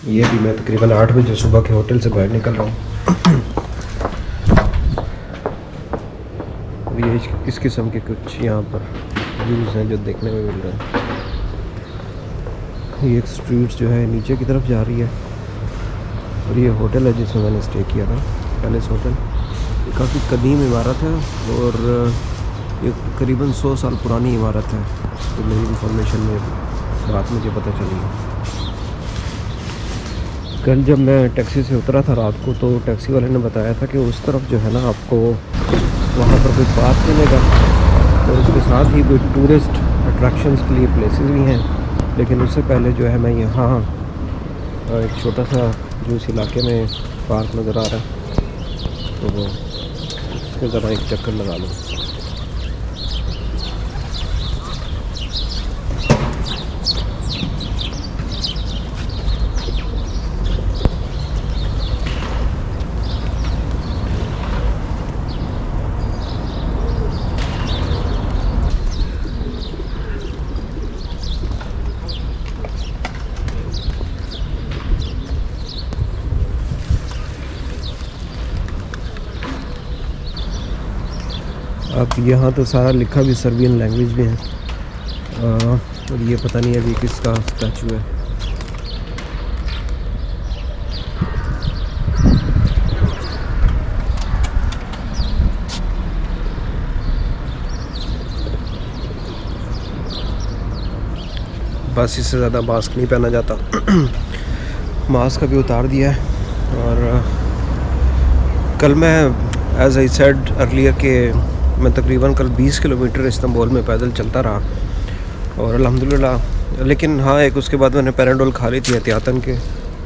ये भी मैं तकरीबन 8 बजे सुबह के होटल से बाहर निकल रहा हूँ। और ये इस किस्म के कुछ यहाँ पर व्यूज़ हैं जो देखने में मिल रहे हैं। ये एक स्ट्रीट जो है नीचे की तरफ जा रही है और ये होटल है जिसमें मैंने स्टे किया था, पैलेस होटल। ये काफ़ी कदीम इमारत है और ये करीबन 100 साल पुरानी इमारत है। तो मेरी इंफॉर्मेशन में बात मुझे पता चली है। कल जब मैं टैक्सी से उतरा था रात को, तो टैक्सी वाले ने बताया था कि उस तरफ जो है ना, आपको वहाँ पर कोई पार्क मिलेगा और उसके साथ ही कोई टूरिस्ट अट्रैक्शंस के लिए प्लेसेस भी हैं। लेकिन उससे पहले जो है मैं यहाँ एक छोटा सा जो इस इलाके में पार्क नज़र आ रहा है, तो वो उसके ज़रा एक चक्कर लगा लूँ। अब यहाँ तो सारा लिखा भी सर्बियन लैंग्वेज में है और ये पता नहीं अभी किसका स्टैचू है। बस इससे ज़्यादा मास्क नहीं पहना जाता। मास्क अभी उतार दिया है। और कल मैं एज आई सेड अर्लियर के मैं तकरीबन कल 20 किलोमीटर इस्तांबुल में पैदल चलता रहा और अल्हम्दुलिल्लाह। लेकिन हाँ, एक उसके बाद मैंने पैराडोल खा ली थी एहतियातन के।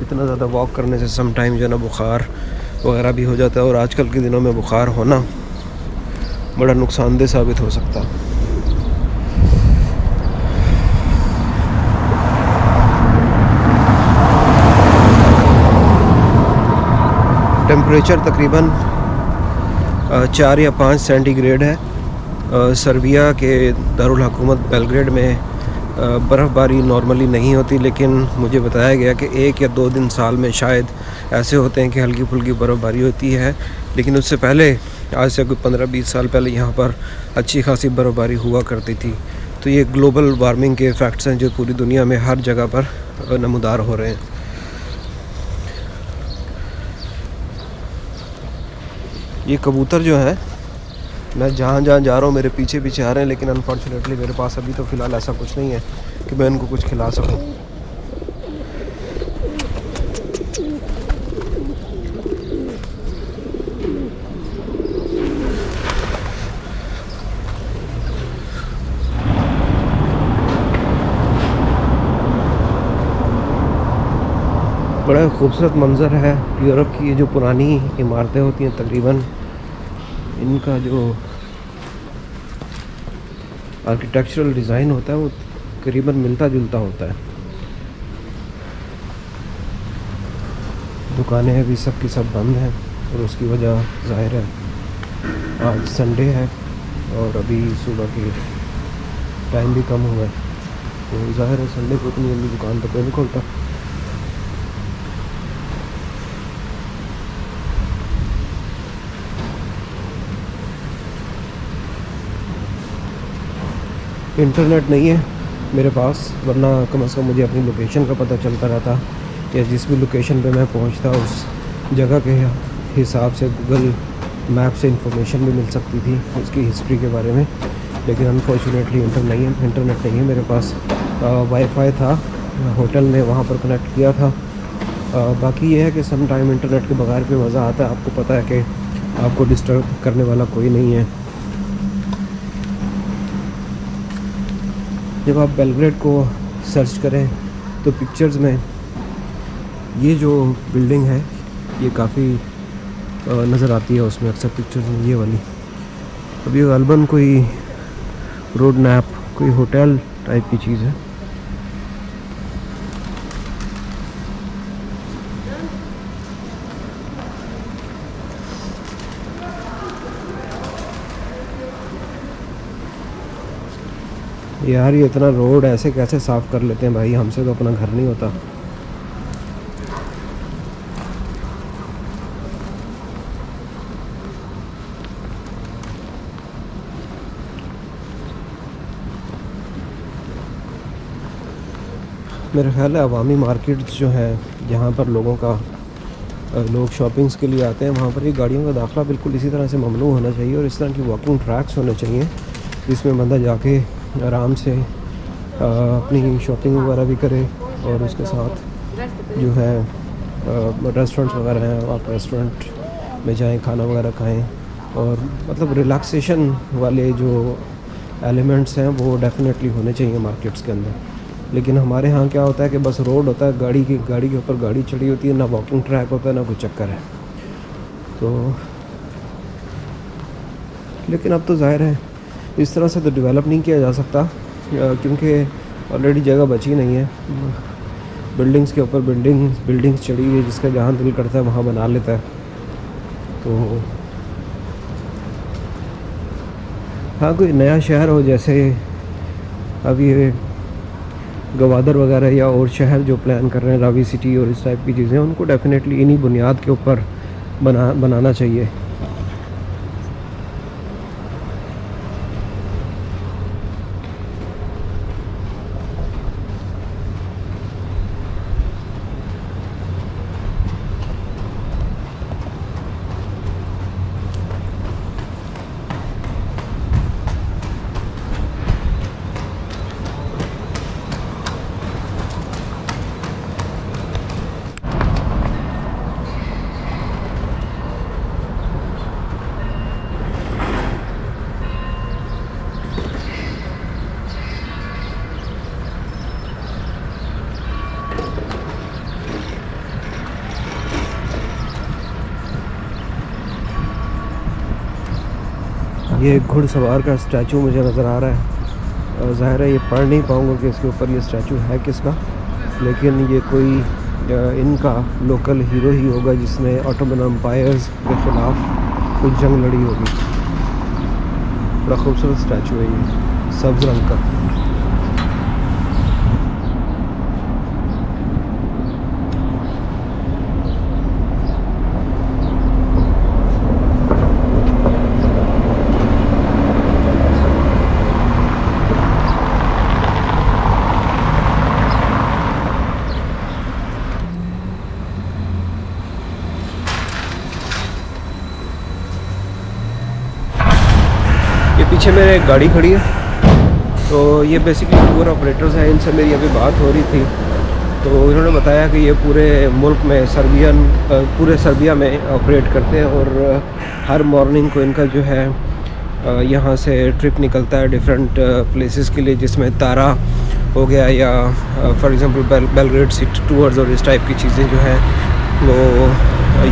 इतना ज़्यादा वॉक करने से सम टाइम जो है ना बुखार वगैरह भी हो जाता है और आजकल के दिनों में बुखार होना बड़ा नुकसानदेह साबित हो सकता है। टेम्परेचर तकरीबन 4 या 5 सेंटीग्रेड है। सर्बिया के दारुल हुकूमत बेलग्रेड में बर्फ़बारी नॉर्मली नहीं होती, लेकिन मुझे बताया गया कि 1 या 2 दिन साल में शायद ऐसे होते हैं कि हल्की फुल्की बर्फ़बारी होती है। लेकिन उससे पहले, आज से कोई 15-20 साल पहले यहाँ पर अच्छी खासी बर्फ़बारी हुआ करती थी। तो ये ग्लोबल वार्मिंग के इफ़ेक्ट्स हैं जो पूरी दुनिया में हर जगह पर नमूदार हो रहे हैं। ये कबूतर जो है, मैं जहाँ जहाँ जा रहा हूँ मेरे पीछे पीछे आ रहे हैं, लेकिन अनफॉर्चुनेटली मेरे पास अभी तो फ़िलहाल ऐसा कुछ नहीं है कि मैं इनको कुछ खिला सकूँ। बड़ा खूबसूरत मंज़र है। यूरोप की ये जो पुरानी इमारतें होती हैं, तकरीबन इनका जो आर्किटेक्चरल डिज़ाइन होता है वो करीबन मिलता जुलता होता है। दुकानें अभी सब की सब बंद हैं और उसकी वजह ज़ाहिर है आज संडे है और अभी सुबह के टाइम भी कम हुआ है, तो ज़ाहिर है संडे को इतनी जल्दी दुकान तो कोई नहीं खोलता। इंटरनेट नहीं है मेरे पास, वरना कम से कम मुझे अपनी लोकेशन का पता चलता रहता या जिस भी लोकेशन पे मैं पहुंचता उस जगह के हिसाब से गूगल मैप से इंफॉर्मेशन भी मिल सकती थी उसकी हिस्ट्री के बारे में। लेकिन अनफॉर्चुनेटली इंटरनेट नहीं है मेरे पास। वाईफाई था होटल में, वहाँ पर कनेक्ट किया था। बाकी ये है कि सम टाइम इंटरनेट के बगैर भी मज़ा आता है। आपको पता है कि आपको डिस्टर्ब करने वाला कोई नहीं है। जब आप बेलग्रेड को सर्च करें तो पिक्चर्स में ये जो बिल्डिंग है ये काफ़ी नज़र आती है उसमें अक्सर पिक्चर्स में, ये वाली। अब ये गालबन कोई रोड नैप, कोई होटल टाइप की चीज़ है। यार ये इतना रोड ऐसे कैसे साफ़ कर लेते हैं भाई, हमसे तो अपना घर नहीं होता। मेरा ख्याल है अवामी मार्केट जो है जहाँ पर लोग शॉपिंग्स के लिए आते हैं, वहाँ पर ये गाड़ियों का दाखिला बिल्कुल इसी तरह से ममनू होना चाहिए और इस तरह की वॉकिंग ट्रैक्स होने चाहिए जिसमें बंदा जाके आराम से अपनी शॉपिंग वगैरह भी करे और उसके साथ जो है रेस्टोरेंट्स वगैरह हैं, आप रेस्टोरेंट में जाएं, खाना वगैरह खाएं और मतलब रिलैक्सेशन वाले जो एलिमेंट्स हैं वो डेफिनेटली होने चाहिए मार्केट्स के अंदर। लेकिन हमारे यहाँ क्या होता है कि बस रोड होता है, गाड़ी के ऊपर गाड़ी चढ़ी होती है, ना वॉकिंग ट्रैक होता है, ना कुछ चक्कर है। तो लेकिन अब तो ज़ाहिर है इस तरह से तो डेवलप नहीं किया जा सकता क्योंकि ऑलरेडी जगह बची नहीं है। बिल्डिंग्स के ऊपर बिल्डिंग्स चढ़ी हुई है, जिसका जहाँ दिल करता है वहाँ बना लेता है। तो हाँ, कोई नया शहर हो जैसे अब ये गवादर वगैरह या और शहर जो प्लान कर रहे हैं, रावी सिटी और इस टाइप की चीज़ें, उनको डेफिनेटली इन्हीं बुनियाद के ऊपर बनाना चाहिए। ये घुड़सवार का स्टैचू मुझे नज़र आ रहा है। ज़ाहिर है ये पढ़ नहीं पाऊँगा कि इसके ऊपर ये स्टैचू है किसका, लेकिन ये कोई इनका लोकल हीरो ही होगा जिसने ऑटोमन एम्पायर्स के ख़िलाफ़ कुछ जंग लड़ी होगी। बड़ा खूबसूरत स्टैचू है ये, सब्ज़ रंग का। पीछे मेरे एक गाड़ी खड़ी है, तो ये बेसिकली टूर ऑपरेटर्स हैं, इनसे मेरी अभी बात हो रही थी। तो इन्होंने बताया कि ये पूरे मुल्क में पूरे सर्बिया में ऑपरेट करते हैं और हर मॉर्निंग को इनका जो है यहाँ से ट्रिप निकलता है डिफरेंट प्लेसेस के लिए, जिसमें तारा हो गया या for example Belgrade city tours और इस टाइप की चीज़ें जो हैं वो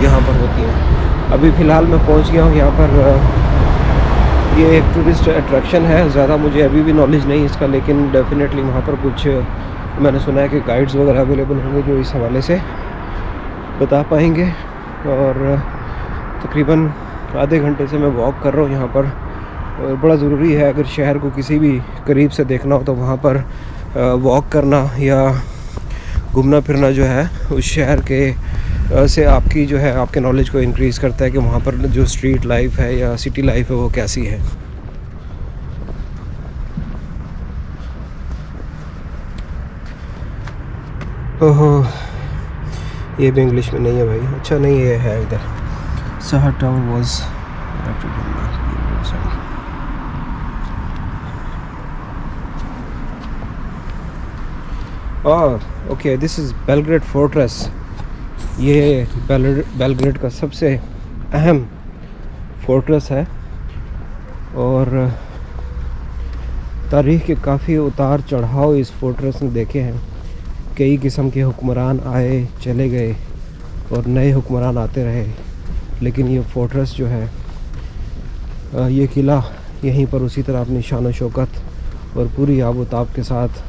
यहाँ पर होती हैं। अभी फ़िलहाल मैं पहुँच गया हूँ यहाँ पर। ये एक टूरिस्ट अट्रैक्शन है, ज़्यादा मुझे अभी भी नॉलेज नहीं इसका, लेकिन डेफिनेटली वहाँ पर कुछ मैंने सुना है कि गाइड्स वगैरह अवेलेबल होंगे जो इस हवाले से बता पाएंगे। और तकरीबन आधे घंटे से मैं वॉक कर रहा हूँ यहाँ पर, और बड़ा ज़रूरी है अगर शहर को किसी भी करीब से देखना हो तो वहाँ पर वॉक करना या घूमना फिरना जो है उस शहर के से आपकी जो है आपके नॉलेज को इंक्रीज़ करता है कि वहाँ पर जो स्ट्रीट लाइफ है या सिटी लाइफ है वो कैसी है। ओहो, ये भी इंग्लिश में नहीं है भाई। अच्छा नहीं, ये है इधर सहर town was okay, this is Belgrade fortress. ये बेलग्रेड का सबसे अहम फोर्ट्रेस है और तारीख़ के काफ़ी उतार चढ़ाव इस फोर्ट्रेस ने देखे हैं। कई किस्म के हुक्मरान आए चले गए और नए हुक्मरान आते रहे, लेकिन ये फोर्ट्रेस जो है ये किला यहीं पर उसी तरह अपनी शान व शौकत और पूरी आबोताब के साथ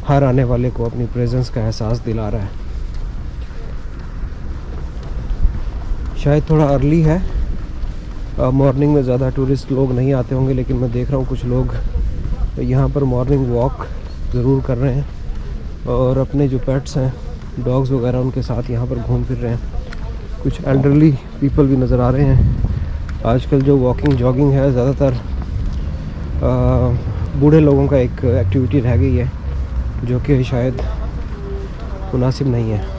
हर आने वाले को अपनी प्रेजेंस का एहसास दिला रहा है। शायद थोड़ा अर्ली है, मॉर्निंग में ज़्यादा टूरिस्ट लोग नहीं आते होंगे, लेकिन मैं देख रहा हूँ कुछ लोग यहाँ पर मॉर्निंग वॉक ज़रूर कर रहे हैं और अपने जो पेट्स हैं डॉग्स वगैरह उनके साथ यहाँ पर घूम फिर रहे हैं। कुछ एल्डरली पीपल भी नज़र आ रहे हैं। आजकल जो वॉकिंग जॉगिंग है ज़्यादातर बूढ़े लोगों का एक एक्टिविटी रह गई है, जो कि शायद मुनासिब नहीं है।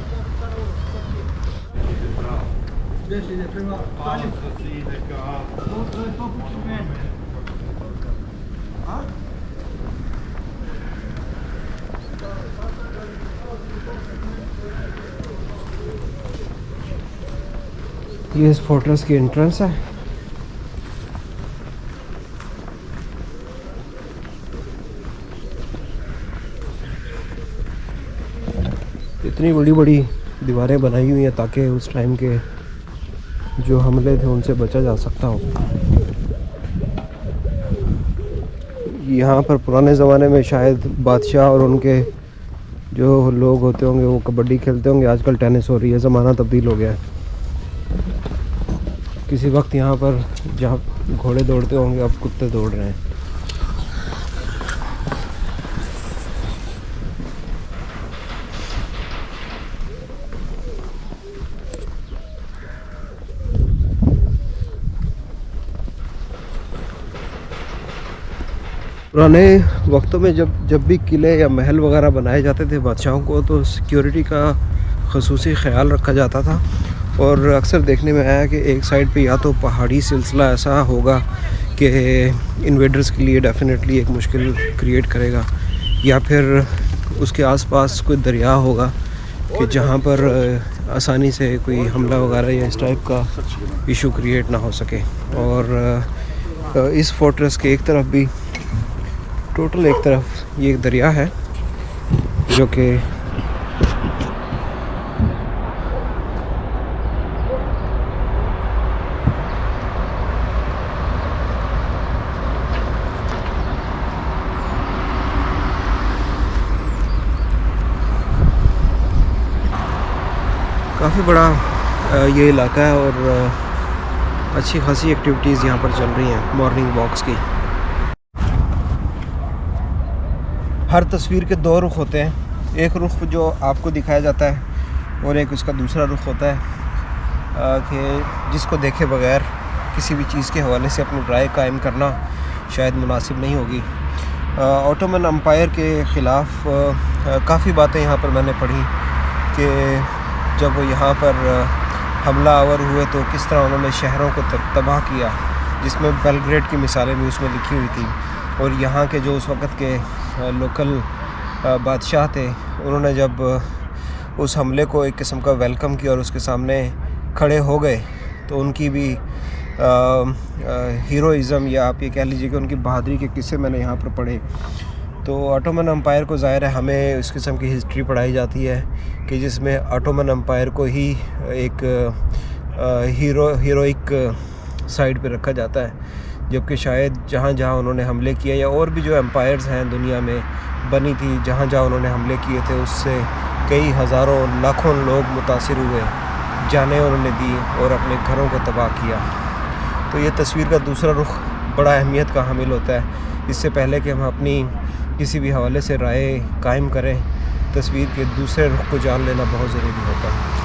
ये इस फोर्ट्रेस की एंट्रेंस है। इतनी बड़ी बड़ी दीवारें बनाई हुई हैं ताकि उस टाइम के जो हमले थे उनसे बचा जा सकता हो। यहाँ पर पुराने ज़माने में शायद बादशाह और उनके जो लोग होते होंगे वो कबड्डी खेलते होंगे। आजकल टेनिस हो रही है, ज़माना तब्दील हो गया है। किसी वक्त यहाँ पर जहाँ घोड़े दौड़ते होंगे अब कुत्ते दौड़ रहे हैं। पुराने वक्तों में जब भी किले या महल वगैरह बनाए जाते थे बादशाहों को, तो सिक्योरिटी का ख़ुसूसी ख्याल रखा जाता था। और अक्सर देखने में आया कि एक साइड पे या तो पहाड़ी सिलसिला ऐसा होगा कि इन्वेडर्स के लिए डेफिनेटली एक मुश्किल क्रिएट करेगा, या फिर उसके आसपास कोई दरिया होगा कि जहाँ पर आसानी से कोई हमला वगैरह या इस टाइप का इशू क्रिएट ना हो सके। और इस फोर्ट्रेस के एक तरफ भी टोटल एक तरफ ये एक दरिया है जो कि काफ़ी बड़ा ये इलाका है और अच्छी खासी एक्टिविटीज़ यहाँ पर चल रही हैं मॉर्निंग वॉक्स की। हर तस्वीर के दो रुख होते हैं, एक रुख जो आपको दिखाया जाता है और एक उसका दूसरा रुख होता है कि जिसको देखे बगैर किसी भी चीज़ के हवाले से अपनी राय कायम करना शायद मुनासिब नहीं होगी। ऑटोमन एम्पायर के ख़िलाफ़ काफ़ी बातें यहाँ पर मैंने पढ़ी कि जब वो यहाँ पर हमला आवर हुए तो किस तरह उन्होंने शहरों को तबाह किया, जिसमें बेलग्रेड की मिसालें भी उसमें लिखी हुई थी। और यहाँ के जो उस वक़्त के लोकल बादशाह थे, उन्होंने जब उस हमले को एक किस्म का वेलकम किया और उसके सामने खड़े हो गए तो उनकी भी हीरोइज़म या आप ये कह लीजिए कि उनकी बहादुरी के किस्से मैंने यहाँ पर पढ़े। तो ऑटोमन एम्पायर को ज़ाहिर है हमें इस किस्म की हिस्ट्री पढ़ाई जाती है कि जिसमें ऑटोमन एम्पायर को ही एक हीरोइक साइड पे रखा जाता है, जबकि शायद जहाँ जहाँ उन्होंने हमले किए या और भी जो एम्पायर्स हैं दुनिया में बनी थी, जहाँ जहाँ उन्होंने हमले किए थे उससे कई हज़ारों लाखों लोग मुतासिर हुए, जानें उन्होंने दी और अपने घरों को तबाह किया। तो ये तस्वीर का दूसरा रुख बड़ा अहमियत का हामिल होता है। इससे पहले कि हम अपनी किसी भी हवाले से राय कायम करें, तस्वीर के दूसरे रुख को जान लेना बहुत ज़रूरी होता है।